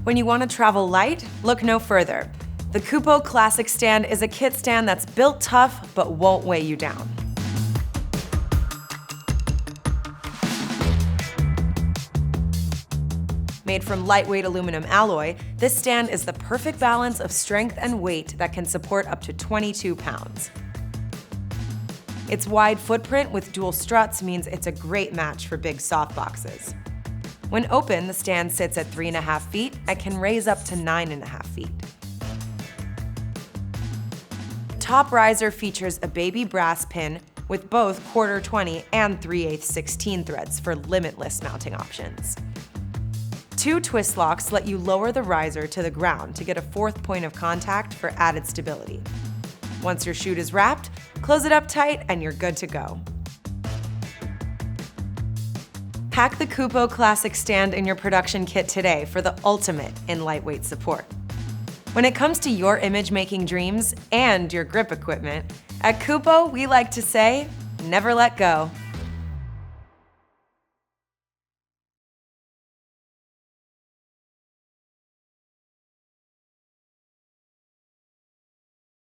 When you want to travel light, look no further. The Kupo Classic Stand is a kit stand that's built tough but won't weigh you down. Made from lightweight aluminum alloy, this stand is the perfect balance of strength and weight that can support up to 22 pounds. Its wide footprint with dual struts means it's a great match for big softboxes. When open, the stand sits at 3.5 feet and can raise up to 9.5 feet. Top riser features a baby brass pin with both 1/4 20 and 3/8 16 threads for limitless mounting options. 2 twist locks let you lower the riser to the ground to get a 4th point of contact for added stability. Once your chute is wrapped, close it up tight and you're good to go. Pack the Kupo Classic Stand in your production kit today for the ultimate in lightweight support. When it comes to your image-making dreams and your grip equipment, at Kupo we like to say, never let go.